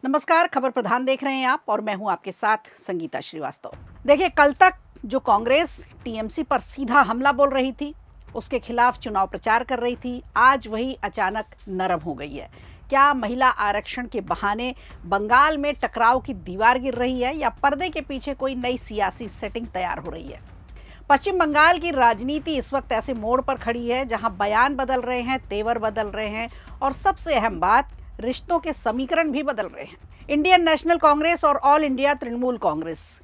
नमस्कार, खबर प्रधान देख रहे हैं आप और मैं हूं आपके साथ संगीता श्रीवास्तव। देखिए, कल तक जो कांग्रेस टीएमसी पर सीधा हमला बोल रही थी, उसके खिलाफ चुनाव प्रचार कर रही थी, आज वही अचानक नरम हो गई है। क्या महिला आरक्षण के बहाने बंगाल में टकराव की दीवार गिर रही है या पर्दे के पीछे कोई नई सियासी सेटिंग तैयार हो रही है? पश्चिम बंगाल की राजनीति इस वक्त ऐसे मोड़ पर खड़ी है जहां बयान बदल रहे हैं, तेवर बदल रहे हैं और सबसे अहम बात, रिश्तों के समीकरण भी बदल रहे हैं। इंडियन नेशनल कांग्रेस और ऑल इंडिया तृणमूल कांग्रेस,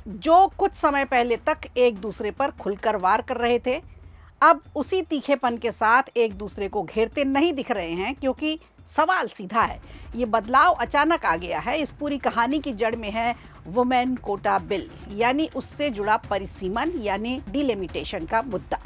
जो कुछ समय पहले तक एक दूसरे पर खुलकर वार कर रहे थे, अब उसी तीखेपन के साथ एक दूसरे को घेरते नहीं दिख रहे हैं, क्योंकि सवाल सीधा है। ये बदलाव अचानक आ गया है। इस पूरी कहानी की जड़ में है वुमेन कोटा बिल, यानी उससे जुड़ा परिसीमन यानी डिलिमिटेशन का मुद्दा।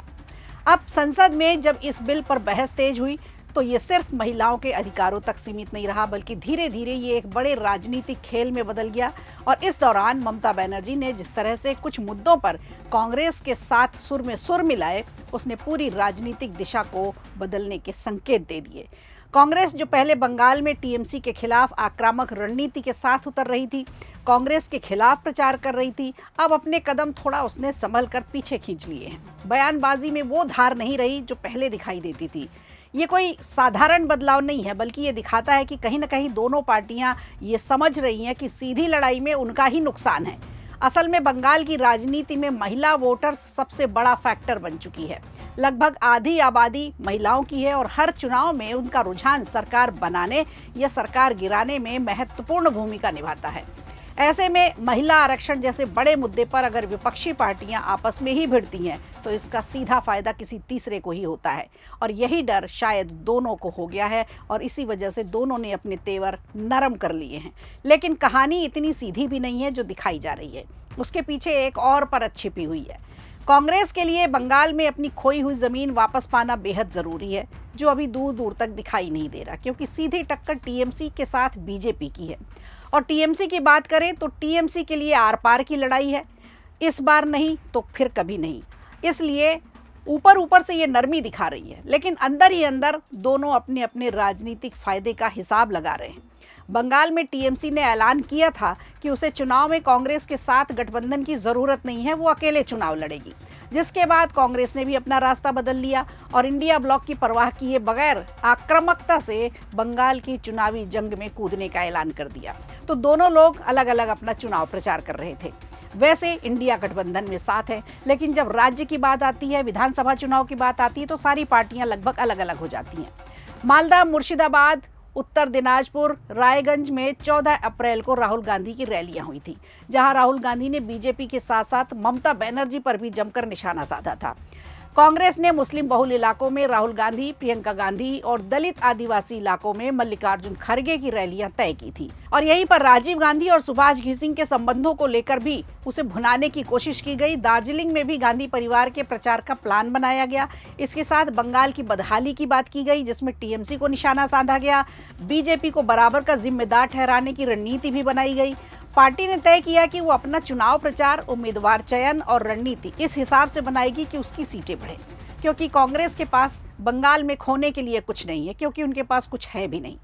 अब संसद में जब इस बिल पर बहस तेज हुई तो ये सिर्फ महिलाओं के अधिकारों तक सीमित नहीं रहा, बल्कि धीरे धीरे ये एक बड़े राजनीतिक खेल में बदल गया। और इस दौरान ममता बनर्जी ने जिस तरह से कुछ मुद्दों पर कांग्रेस के साथ सुर में सुर मिलाए, उसने पूरी राजनीतिक दिशा को बदलने के संकेत दे दिए। कांग्रेस जो पहले बंगाल में टीएमसी के खिलाफ आक्रामक रणनीति के साथ उतर रही थी, कांग्रेस के खिलाफ प्रचार कर रही थी, अब अपने कदम थोड़ा उसने संभल कर पीछे खींच लिए हैं। बयानबाजी में वो धार नहीं रही जो पहले दिखाई देती थी। ये कोई साधारण बदलाव नहीं है, बल्कि ये दिखाता है कि कहीं ना कहीं दोनों पार्टियां ये समझ रही हैं कि सीधी लड़ाई में उनका ही नुकसान है। असल में बंगाल की राजनीति में महिला वोटर्स सबसे बड़ा फैक्टर बन चुकी है। लगभग आधी आबादी महिलाओं की है और हर चुनाव में उनका रुझान सरकार बनाने या सरकार गिराने में महत्वपूर्ण भूमिका निभाता है। ऐसे में महिला आरक्षण जैसे बड़े मुद्दे पर अगर विपक्षी पार्टियां आपस में ही भिड़ती हैं तो इसका सीधा फायदा किसी तीसरे को ही होता है। और यही डर शायद दोनों को हो गया है और इसी वजह से दोनों ने अपने तेवर नरम कर लिए हैं। लेकिन कहानी इतनी सीधी भी नहीं है जो दिखाई जा रही है। उसके पीछे एक और परत छिपी हुई है। कांग्रेस के लिए बंगाल में अपनी खोई हुई जमीन वापस पाना बेहद जरूरी है, जो अभी दूर दूर तक दिखाई नहीं दे रहा, क्योंकि सीधी टक्कर टीएमसी के साथ बीजेपी की है। और टीएमसी की बात करें तो टीएमसी के लिए आर पार की लड़ाई है, इस बार नहीं तो फिर कभी नहीं। इसलिए ऊपर ऊपर से ये नरमी दिखा रही है, लेकिन अंदर ही अंदर दोनों अपने अपने राजनीतिक फायदे का हिसाब लगा रहे हैं। बंगाल में टीएमसी ने ऐलान किया था कि उसे चुनाव में कांग्रेस के साथ गठबंधन की जरूरत नहीं है, वो अकेले चुनाव लड़ेगी। जिसके बाद कांग्रेस ने भी अपना रास्ता बदल लिया और इंडिया ब्लॉक की परवाह किए बगैर आक्रामकता से बंगाल की चुनावी जंग में कूदने का ऐलान कर दिया। तो दोनों लोग अलग अलग अपना चुनाव प्रचार कर रहे थे। वैसे इंडिया गठबंधन में साथ है, लेकिन जब राज्य की बात आती है, विधानसभा चुनाव की बात आती है, तो सारी पार्टियां लगभग अलग अलग हो जाती हैं। मालदा, मुर्शिदाबाद, उत्तर दिनाजपुर, रायगंज में 14 अप्रैल को राहुल गांधी की रैलियां हुई थी, जहां राहुल गांधी ने बीजेपी के साथ साथ ममता बनर्जी पर भी जमकर निशाना साधा था। कांग्रेस ने मुस्लिम बहुल इलाकों में राहुल गांधी, प्रियंका गांधी और दलित आदिवासी इलाकों में मल्लिकार्जुन खड़गे की रैलियां तय की थी। और यहीं पर राजीव गांधी और सुभाष घिसिंग के संबंधों को लेकर भी उसे भुनाने की कोशिश की गई। दार्जिलिंग में भी गांधी परिवार के प्रचार का प्लान बनाया गया। इसके साथ बंगाल की बदहाली की बात की गई, जिसमें टीएमसी को निशाना साधा गया। बीजेपी को बराबर का जिम्मेदार ठहराने की रणनीति भी बनाई गई। पार्टी ने तय किया कि वो अपना चुनाव प्रचार, उम्मीदवार चयन और रणनीति इस हिसाब से बनाएगी कि उसकी सीटें बढ़े, क्योंकि कांग्रेस के पास बंगाल में खोने के लिए कुछ नहीं है, क्योंकि उनके पास कुछ है भी नहीं।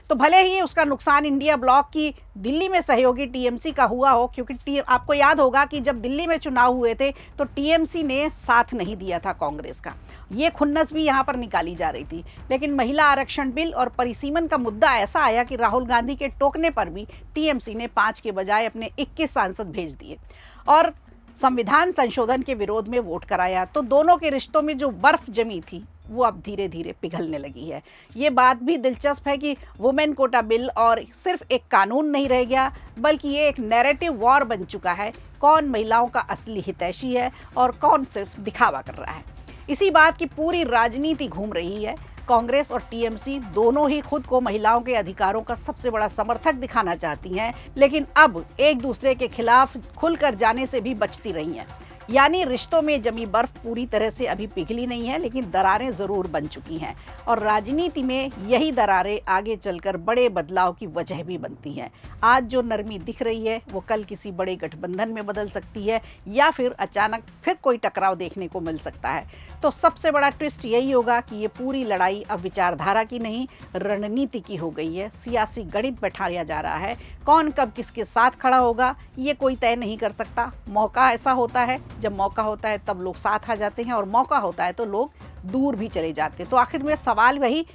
तो भले ही उसका नुकसान इंडिया ब्लॉक की दिल्ली में सहयोगी टीएमसी का हुआ हो, क्योंकि आपको याद होगा कि जब दिल्ली में चुनाव हुए थे तो टीएमसी ने साथ नहीं दिया था कांग्रेस का। ये खुन्नस भी यहाँ पर निकाली जा रही थी। लेकिन महिला आरक्षण बिल और परिसीमन का मुद्दा ऐसा आया कि राहुल गांधी के टोकने पर भी टीएमसी ने 5 के बजाय अपने 21 सांसद भेज दिए और संविधान संशोधन के विरोध में वोट कराया। तो दोनों के रिश्तों में जो बर्फ जमी थी वो अब धीरे धीरे पिघलने लगी है। ये बात भी दिलचस्प है कि वुमेन कोटा बिल और सिर्फ एक कानून नहीं रह गया, बल्कि ये एक नैरेटिव वॉर बन चुका है। कौन महिलाओं का असली हितैषी है और कौन सिर्फ दिखावा कर रहा है, इसी बात की पूरी राजनीति घूम रही है। कांग्रेस और टीएमसी दोनों ही खुद को महिलाओं के अधिकारों का सबसे बड़ा समर्थक दिखाना चाहती हैं, लेकिन अब एक दूसरे के खिलाफ खुलकर जाने से भी बचती रही हैं। यानी रिश्तों में जमी बर्फ पूरी तरह से अभी पिघली नहीं है, लेकिन दरारें जरूर बन चुकी हैं और राजनीति में यही दरारें आगे चलकर बड़े बदलाव की वजह भी बनती हैं। आज जो नरमी दिख रही है वो कल किसी बड़े गठबंधन में बदल सकती है या फिर अचानक फिर कोई टकराव देखने को मिल सकता है। तो सबसे बड़ा ट्विस्ट यही होगा कि ये पूरी लड़ाई अब विचारधारा की नहीं, रणनीति की हो गई है। सियासी गणित बैठाया जा रहा है। कौन कब किसके साथ खड़ा होगा ये कोई तय नहीं कर सकता। मौका ऐसा होता है, जब मौका होता है तब लोग साथ आ जाते हैं और मौका होता है तो लोग दूर भी चले जाते हैं। तो आखिर में सवाल वही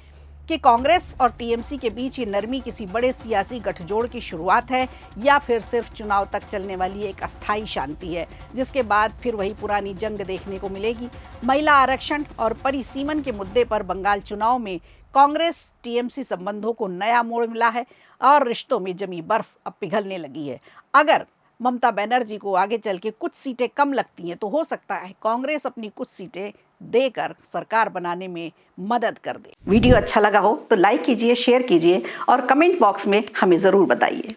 कि कांग्रेस और टीएमसी के बीच ये नरमी किसी बड़े सियासी गठजोड़ की शुरुआत है या फिर सिर्फ चुनाव तक चलने वाली एक अस्थायी शांति है, जिसके बाद फिर वही पुरानी जंग देखने को मिलेगी। महिला आरक्षण और परिसीमन के मुद्दे पर बंगाल चुनाव में कांग्रेस टीएमसी संबंधों को नया मोड़ मिला है और रिश्तों में जमी बर्फ अब पिघलने लगी है। अगर ममता बनर्जी को आगे चल के कुछ सीटें कम लगती हैं तो हो सकता है कांग्रेस अपनी कुछ सीटें देकर सरकार बनाने में मदद कर दे। वीडियो अच्छा लगा हो तो लाइक कीजिए, शेयर कीजिए और कमेंट बॉक्स में हमें ज़रूर बताइए।